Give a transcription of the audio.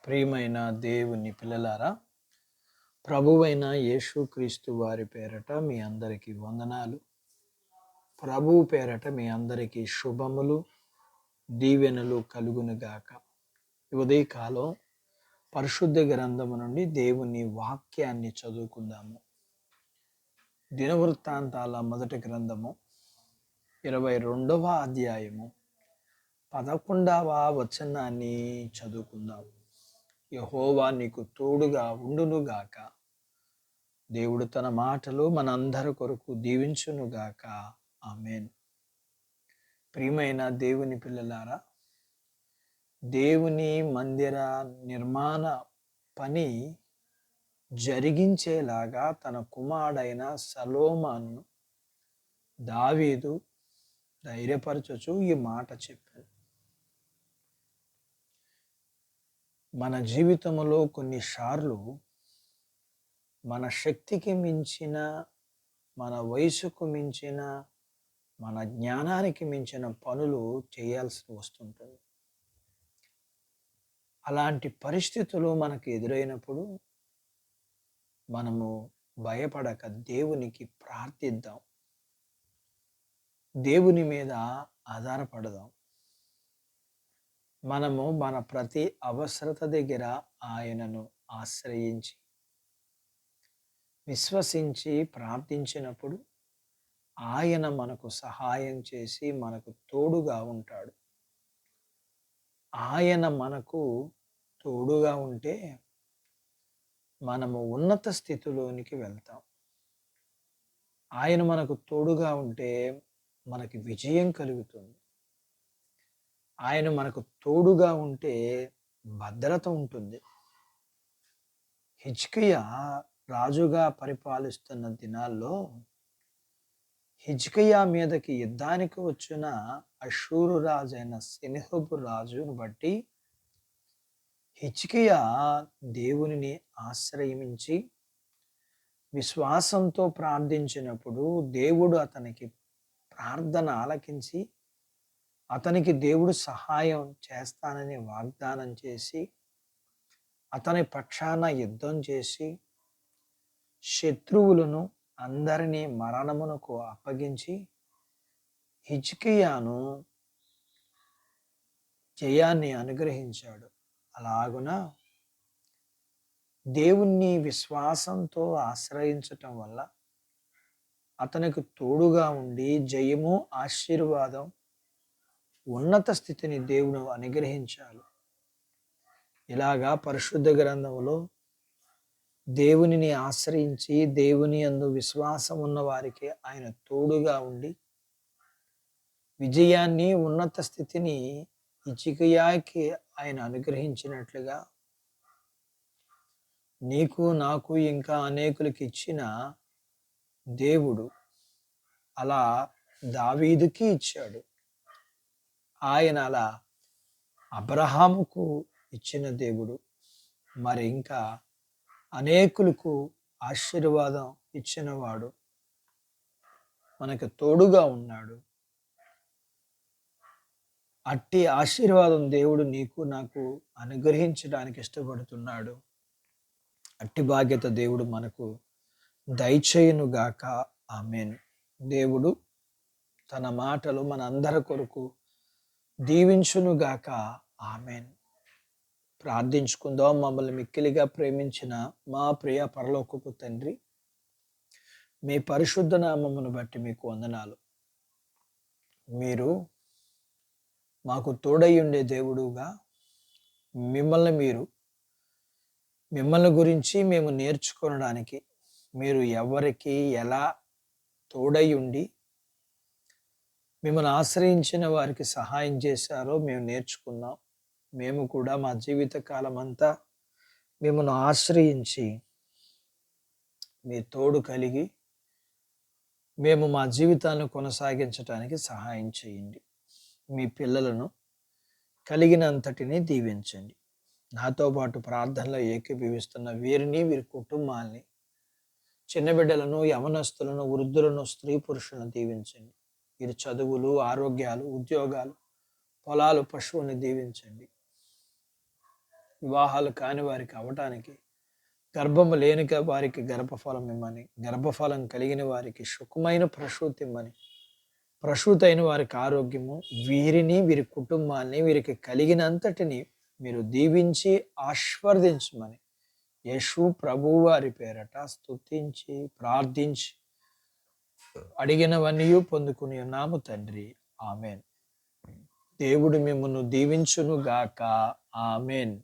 ప్రియమైన దేవుని పిల్లలారా, ప్రభువైన యేసుక్రీస్తు వారి పేరట మీ అందరికీ వందనాలు. ప్రభువు పేరట మీ అందరికీ శుభములు, దీవెనలు కలుగునుగాక. ఈ ఉదయకాలం పరిశుద్ధ గ్రంథము నుండి దేవుని వాక్యాన్ని చదువుకుందాము. దినవృత్తాంతాల మొదటి గ్రంథము 22వ అధ్యాయము 11వ వచనాన్ని చదువుకుందాం. యెహోవా నీకు తోడుగా ఉండునుగాక. దేవుడు తన మాటలు మనందరి కొరకు దీవించునుగాక. ఆమేన్. ప్రియమైన దేవుని పిల్లలారా, దేవుని మందిర నిర్మాణ పని జరిగించేలాగా తన కుమారుడైన సొలొమోనును దావీదు ధైర్యపరచుచు ఈ మాట చెప్పాడు. మన జీవితంలో కొన్నిసార్లు మన శక్తికి మించిన, మన వయసుకు మించిన, మన జ్ఞానానికి మించిన పనులు చేయాల్సి వస్తుంటుంది. అలాంటి పరిస్థితులు మనకు ఎదురైనప్పుడు మనము భయపడక దేవునికి ప్రార్థిద్దాం. దేవుని మీద ఆధారపడదాం. మనము మన ప్రతి అవసరత దగ్గర ఆయనను ఆశ్రయించి విశ్వసించి ప్రార్థించినప్పుడు ఆయన మనకు సహాయం చేసి మనకు తోడుగా ఉంటాడు. ఆయన మనకు తోడుగా ఉంటే మనము ఉన్నత స్థితిలోనికి వెళ్తాం. ఆయన మనకు తోడుగా ఉంటే మనకి విజయం కలుగుతుంది. ఆయన మనకు తోడుగా ఉంటే భద్రత ఉంటుంది. హిజ్కియా రాజుగా పరిపాలిస్తున్న దినాల్లో హిజ్కియా మీదకి యుద్ధానికి వచ్చిన అష్షూరు రాజైన సెనహెరీబు రాజును బట్టి హిజ్కియా దేవునిని ఆశ్రయించి విశ్వాసంతో ప్రార్థించినప్పుడు దేవుడు అతనికి ప్రార్థన ఆలకించి అతనికి దేవుడు సహాయం చేస్తానని వాగ్దానం చేసి అతని పక్షాన యుద్ధం చేసి శత్రువులను అందరినీ మరణమునకు అప్పగించి హిజ్కియాను జయాన్ని అనుగ్రహించాడు. అలాగున దేవుణ్ణి విశ్వాసంతో ఆశ్రయించటం వల్ల అతనికి తోడుగా ఉండి జయము, ఆశీర్వాదం, ఉన్నత స్థితిని దేవుడు అనుగ్రహించాలి. ఇలాగా పరిశుద్ధ గ్రంథంలో దేవునిని ఆశ్రయించి దేవుని యందు విశ్వాసం ఉన్న వారికి ఆయన తోడుగా ఉండి విజయాన్ని, ఉన్నత స్థితిని హిజ్కియాకి ఆయన అనుగ్రహించినట్లుగా నీకు, నాకు, ఇంకా అనేకులకి ఇచ్చిన దేవుడు అలా దావీదుకి ఇచ్చాడు. ఆయన అలా అబ్రహాముకు ఇచ్చిన దేవుడు మరి ఇంకా అనేకులకు ఆశీర్వాదం ఇచ్చినవాడు, మనకు తోడుగా ఉన్నాడు. అట్టి ఆశీర్వాదం దేవుడు నీకు, నాకు అనుగ్రహించడానికి ఇష్టపడుతున్నాడు. అట్టి బాధ్యత దేవుడు మనకు దయచేయునుగాక. ఆమేన్. దేవుడు తన మాటలు మన అందరి కొరకు దీవించునుగాక. ఆమేన్. ప్రార్థించుకుందాం. మమ్మల్ని మిక్కిలిగా ప్రేమించిన మా ప్రియ పరలోకపు తండ్రి, మీ పరిశుద్ధ నామమును బట్టి మీకు వందనాలు. మీరు మాకు తోడై ఉండే దేవుడుగా మిమ్మల్ని గురించి మేము నేర్చుకోవడానికి మీరు ఎవరికి ఎలా తోడై ఉండి మిమ్మల్ని ఆశ్రయించిన వారికి సహాయం చేశారో మేము నేర్చుకున్నాం. మేము కూడా మా జీవిత కాలం అంతా మిమ్మల్ని ఆశ్రయించి మీ తోడు కలిగి మేము మా జీవితాన్ని కొనసాగించడానికి సహాయం చేయండి. మీ పిల్లలను కలిగినంతటిని దీవించండి. నాతో పాటు ప్రార్థనలో ఏకీభవిస్తున్న వీరిని, వీరి కుటుంబాల్ని, చిన్న బిడ్డలను, యవనస్తులను, వృద్ధులను, స్త్రీ పురుషులను దీవించండి. వీరి చదువులు, ఆరోగ్యాలు, ఉద్యోగాలు, పొలాలు, పశువుని దీవించండి. వివాహాలు కాని వారికి అవ్వటానికి, గర్భము లేని వారికి గర్భఫలం ఇమ్మని, గర్భఫలం కలిగిన వారికి సుఖమైన ప్రసూతి ఇమ్మని, ప్రసూతి అయిన వారికి ఆరోగ్యము, వీరిని వీరి కుటుంబాన్ని వీరికి కలిగినంతటిని మీరు దీవించి ఆశీర్వదించమని యేసు ప్రభువు వారి పేరట స్తుతించి ప్రార్థించి అడిగినవన్నీ పొందుకుని ఉన్నాము తండ్రి. ఆమెన్. దేవుడు మిమ్మల్ని దీవించును గాక. ఆమెన్.